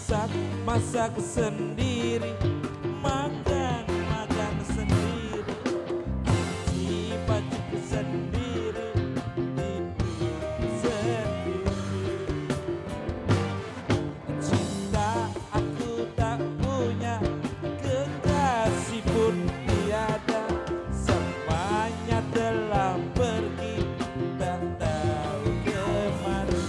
masak sendiri, makan sendiri, cuci baju sendiri, tidur sendiri. Cinta aku tak punya, kekasih pun tiada, semuanya telah pergi, tak tahu kemana.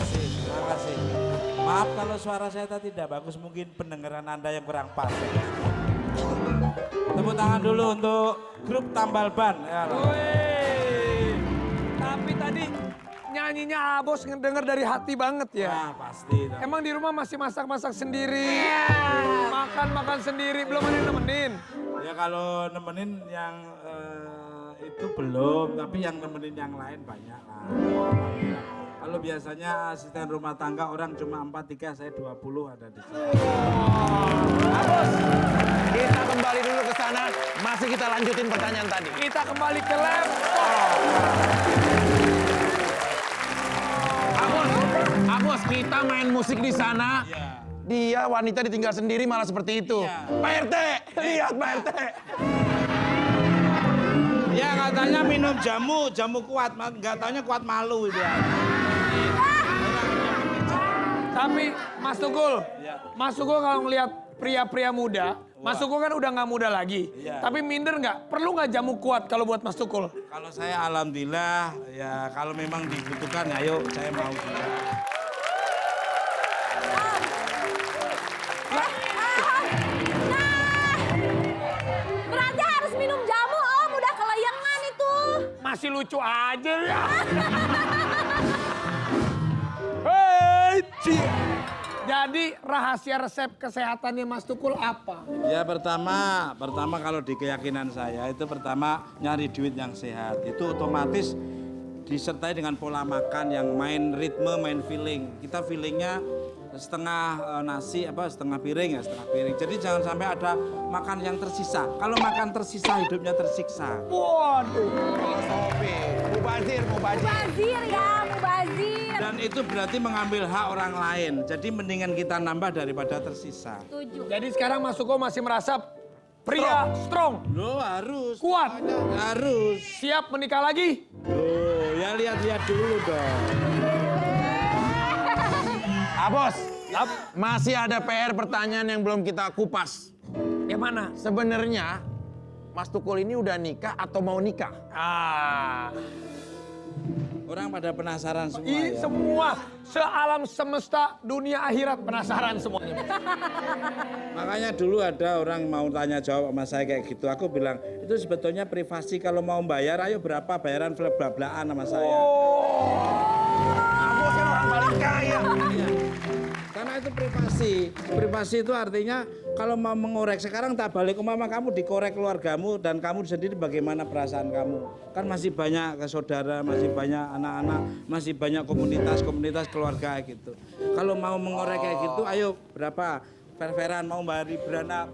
Terima kasih. Maaf kalau suara saya tadi tidak bagus, mungkin pendengaran Anda yang kurang pas. Tepuk tangan dulu untuk grup Tambal Ban. Ya, Woi, tapi tadi nyanyinya Abos ngedenger dari hati banget ya. nah, pasti. Emang di rumah masih masak-masak sendiri, makan-makan sendiri, belum ada yang nemenin. Ya kalau nemenin yang itu belum, tapi yang nemenin yang lain banyak lah. Kalau biasanya asisten rumah tangga orang cuma 4, 3, saya 20 ada di sini. Abos, kita kembali dulu ke sana. Masih kita lanjutin pertanyaan tadi. Kita kembali ke laptop. Abos, kita main musik di sana. Iya. Dia wanita ditinggal sendiri malah seperti itu. Iya. Pak RT, lihat Pak RT. Ya katanya minum jamu kuat, nggak taunya kuat malu itu ya. Tapi Mas Tukul, Iya. Mas Tukul kalau ngelihat pria-pria muda, Mas Tukul kan udah nggak muda lagi. Iya. Tapi minder nggak? Perlu nggak jamu kuat kalau buat Mas Tukul? Kalau saya alhamdulillah ya kalau memang dibutuhkan ayo saya mau juga. Berarti harus minum jamu, Om. Udah kelayangan itu. Masih lucu aja ya. Hei, jadi rahasia resep kesehatannya Mas Tukul apa? Ya pertama kalau di keyakinan saya itu pertama nyari duit yang sehat. Itu otomatis disertai dengan pola makan yang main ritme, main feeling. Kita feelingnya setengah nasi setengah piring ya setengah piring. Jadi jangan sampai ada makan yang tersisa. Kalau makan tersisa hidupnya tersiksa. Waduh. Filosofi, mubazir. Mubazir ya, mubazir. Dan itu berarti mengambil hak orang lain. Jadi mendingan kita nambah daripada tersisa. Setuju. Jadi sekarang Mas Tukul masih merasa pria strong, Loh harus. kuat, Harus. siap menikah lagi? Loh ya lihat-lihat dulu dong. Abos, masih ada PR pertanyaan yang belum kita kupas. Yang mana? Sebenarnya Mas Tukul ini udah nikah atau mau nikah? Orang pada penasaran semua Ih, ya. semua sealam semesta dunia akhirat penasaran semuanya. Makanya dulu ada orang mau tanya jawab sama saya kayak gitu. Aku bilang, itu sebetulnya privasi kalau mau bayar, ayo berapa bayaran blablaan sama saya. Abos kan orang paling kaya. Iya. Karena itu privasi. Privasi itu artinya kalau mau mengorek, sekarang tak balik umpama kamu dikorek keluargamu dan kamu sendiri bagaimana perasaan kamu. Kan masih banyak saudara, masih banyak anak-anak, masih banyak komunitas keluarga gitu. Kalau mau mengorek kayak gitu, ayo berapa? Fair-fairan mau bari berapa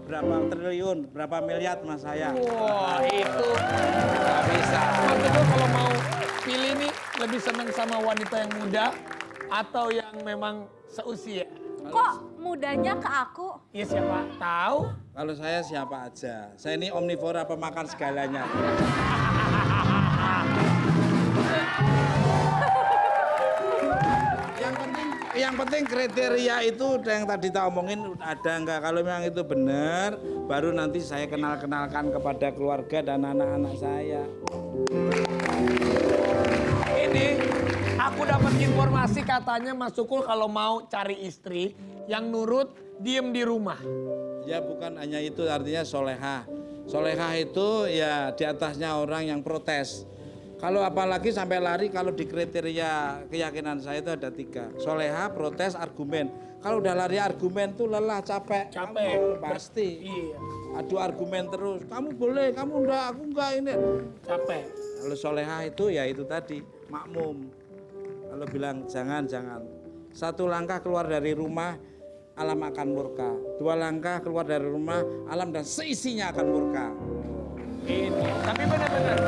triliun, berapa miliar mas saya. Wah, itu Gak bisa. Mas Tukul kalau mau pilih nih lebih senang sama wanita yang muda atau yang memang seusia? Kok mudanya ke aku? Ya siapa tahu. Kalau saya siapa aja. Saya ini omnivora pemakan segalanya. Yang penting kriteria itu yang tadi tak omongin ada enggak. Kalau memang itu benar, baru nanti saya kenalkan kepada keluarga dan anak-anak saya. Ini aku dapat informasi katanya Mas Tukul kalau mau cari istri yang nurut, diem di rumah. Ya bukan hanya itu, artinya solehah. Solehah itu ya di atasnya orang yang protes. Kalau apalagi sampai lari, kalau di kriteria keyakinan saya itu ada 3. Solehah, protes, argumen. Kalau udah lari argumen tuh lelah, capek. Capek. Pasti. Iya, Adu argumen terus. Kamu boleh, kamu enggak, aku enggak ini. capek. Kalau solehah itu ya itu tadi, makmum. Kalau bilang jangan. 1 langkah keluar dari rumah, alam akan murka. 2 langkah keluar dari rumah, alam dan seisinya akan murka. Ini. Tapi benar-benar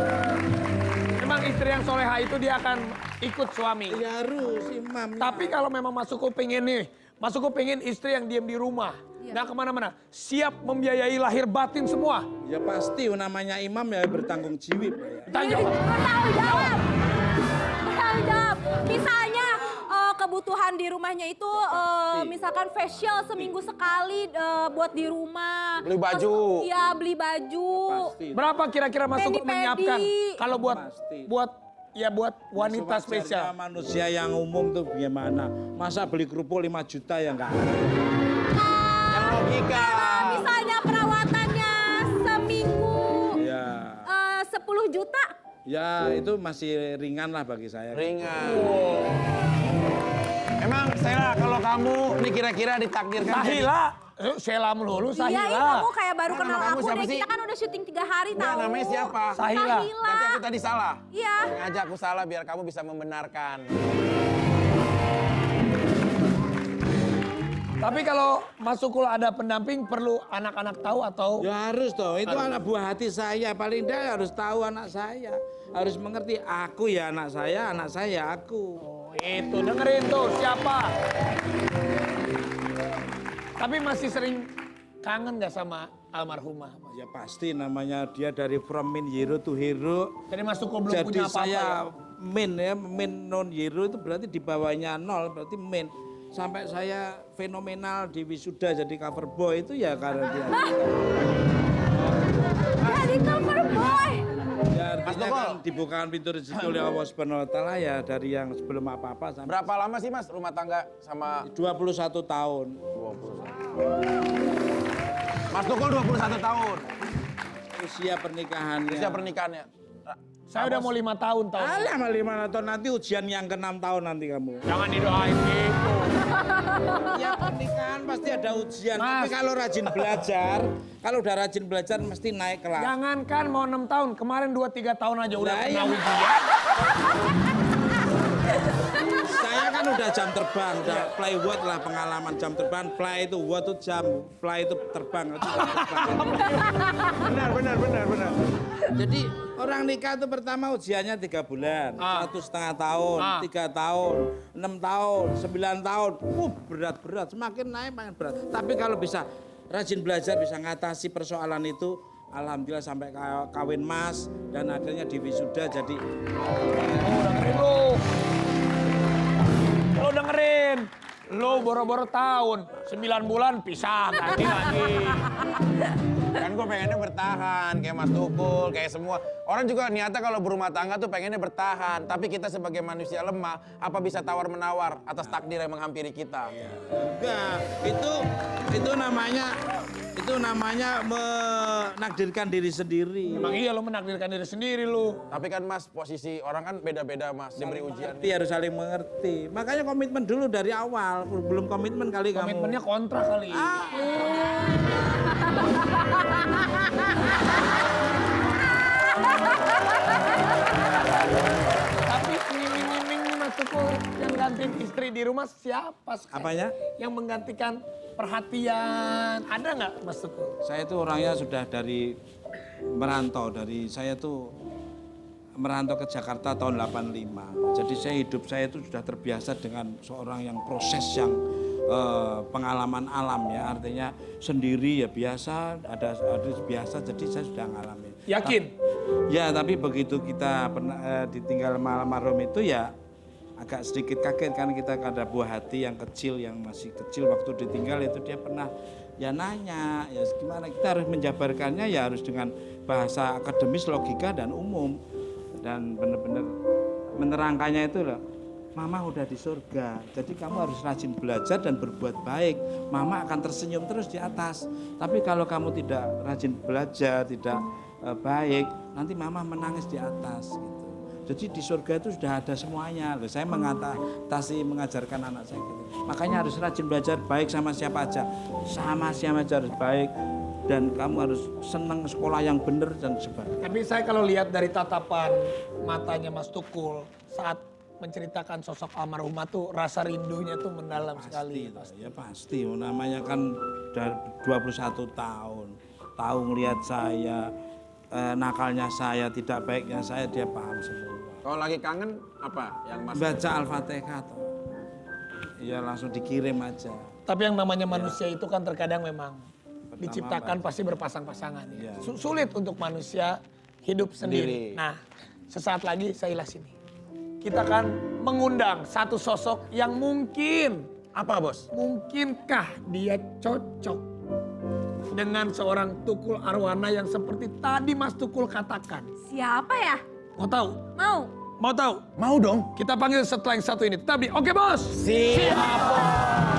Memang istri yang soleha itu dia akan ikut suami. Ya harus imam. Tapi kalau memang Mas Tukul pengen nih, Mas Tukul pengen istri yang diam di rumah. Nggak kemana-mana. Siap membiayai lahir batin semua. Ya pasti namanya imam ya bertanggung jiwa. Tanggung jawab. Bertanggung jawab. Bertanggung jawab. Misalnya kebutuhan di rumahnya itu misalkan facial seminggu sekali buat di rumah. Beli baju. Iya, beli baju. Pasti. Berapa kira-kira Mas Tukul Pedi-pedi. menyiapkan kalau buat Pasti. buat wanita Sewajarnya spesial? Manusia yang umum tuh gimana? Masa beli kerupuk 5 juta ya enggak? Yang logika. Kalau misalnya perawatannya seminggu Ya. 10 juta. Ya itu masih ringan lah bagi saya. Ringan. Emang Sheila kalau kamu nih kira-kira ditakdirkan Sahila. Sheila melulu Iya, Sahila. kamu kayak baru Nama kenal kamu aku siapa deh. sih? Kita kan udah syuting 3 hari Nah, tahu. namanya siapa? Sahila. Berarti aku tadi salah. Iya. Ngajak aku salah biar kamu bisa membenarkan. Tapi kalau Mas Tukul ada pendamping perlu anak-anak tahu atau Ya harus toh, itu anak buah hati saya. Paling tidak harus tahu anak saya. Harus mengerti aku ya anak saya aku. itu dengerin tuh siapa? Tapi masih sering kangen gak sama almarhumah? Ya pasti namanya dia dari from min hero to hero. Jadi Mas Tukul belum Jadi punya apa-apa saya ya? min non hero itu berarti di bawahnya 0, berarti min. Sampai saya fenomenal di wisuda jadi cover boy itu ya karena dia. Jadi cover boy. Ya artinya Tukul. kan dibukakan pintu rezeki oleh Allah Subhanahu wa taala ya dari yang sebelum apa-apa sampai Berapa lama sih Mas rumah tangga sama 21 tahun. 21? Mas Tukul 21 tahun. Usia pernikahannya. Usia pernikahannya. Saya udah mau 5 tahun tahu. Alah sama 5 tahun nanti ujian yang ke-6 tahun nanti kamu. Jangan didoain gitu. Ya pernikahan pasti ada ujian. Mas. Tapi kalau rajin belajar, kalau udah rajin belajar mesti naik kelas. Jangankan mau 6 tahun, kemarin 2-3 tahun aja udah Lah, kena iya. ujian. Saya kan udah jam terbang, udah fly what lah pengalaman jam terbang. Fly itu what itu jam, fly itu terbang. Itu jam terbang. Benar. Jadi orang nikah itu pertama ujiannya 3 bulan, 1,5 tahun, 3 tahun, 6 tahun, 9 tahun. Berat-berat, semakin naik makin berat. Tapi kalau bisa rajin belajar, bisa ngatasi persoalan itu, alhamdulillah sampai kawin mas dan akhirnya di wisuda jadi Dengerin lu. Lo dengerin. Lo boro-boro tahun, 9 bulan pisah ganti lagi. Kan gue pengennya bertahan kayak Mas Tukul, kayak semua. Orang juga niatnya kalau berumah tangga tuh pengennya bertahan. Tapi kita sebagai manusia lemah, apa bisa tawar-menawar atas takdir yang menghampiri kita? enggak. Itu namanya menakdirkan diri sendiri. Emang iya lo menakdirkan diri sendiri lo. Tapi kan Mas, posisi orang kan beda-beda Mas, diberi ujian. Mengerti, harus saling mengerti. Makanya komitmen dulu dari awal. Belum komitmen kali kamu. Komitmennya kontra kali. Tapi iming-iming Mas Tukul yang gantiin istri di rumah siapa sekarang? Apanya? Yang menggantikan perhatian. Ada nggak Mas Tukul? Saya itu orangnya sudah dari merantau. Saya tuh merantau ke Jakarta tahun 85. Jadi hidup saya itu sudah terbiasa dengan seorang yang proses yang pengalaman alam ya. Artinya sendiri ya biasa, ada biasa jadi saya sudah ngalami. Yakin? Ya, tapi begitu kita pernah ditinggal almarhum itu ya agak sedikit kaget kan kita ada buah hati yang kecil yang masih kecil waktu ditinggal itu dia pernah ya nanya ya gimana kita harus menjabarkannya ya harus dengan bahasa akademis logika dan umum dan benar-benar menerangkannya itu loh. Mama udah di surga, jadi kamu harus rajin belajar dan berbuat baik. Mama akan tersenyum terus di atas. Tapi kalau kamu tidak rajin belajar, tidak baik, nanti mama menangis di atas gitu. Jadi di surga itu sudah ada semuanya. Loh, saya mengajarkan anak saya gitu. Makanya harus rajin belajar baik sama siapa aja. Sama siapa aja harus baik. Dan kamu harus senang sekolah yang benar dan sebagainya. Tapi saya kalau lihat dari tatapan matanya Mas Tukul saat menceritakan sosok almarhumah tuh rasa rindunya tuh mendalam sekali. Ya pasti, namanya kan dari 21 tahun. Tahu ngelihat saya, nakalnya saya, tidak baiknya saya, dia paham semua. Kalau lagi kangen apa yang Mas? Baca Al-Fatihah atau ya langsung dikirim aja. Tapi yang namanya manusia itu kan terkadang memang diciptakan pasti berpasang-pasangan. Ya. Sulit untuk manusia hidup sendiri. Nah, sesaat lagi saya ilas ini. Kita akan mengundang satu sosok yang mungkin, Apa bos? mungkinkah dia cocok dengan seorang Tukul Arwana yang seperti tadi Mas Tukul katakan. Siapa ya? Mau tahu? Mau. Mau tahu? Mau dong. Kita panggil setelah yang satu ini. Tetap di Oke Bos. Siap.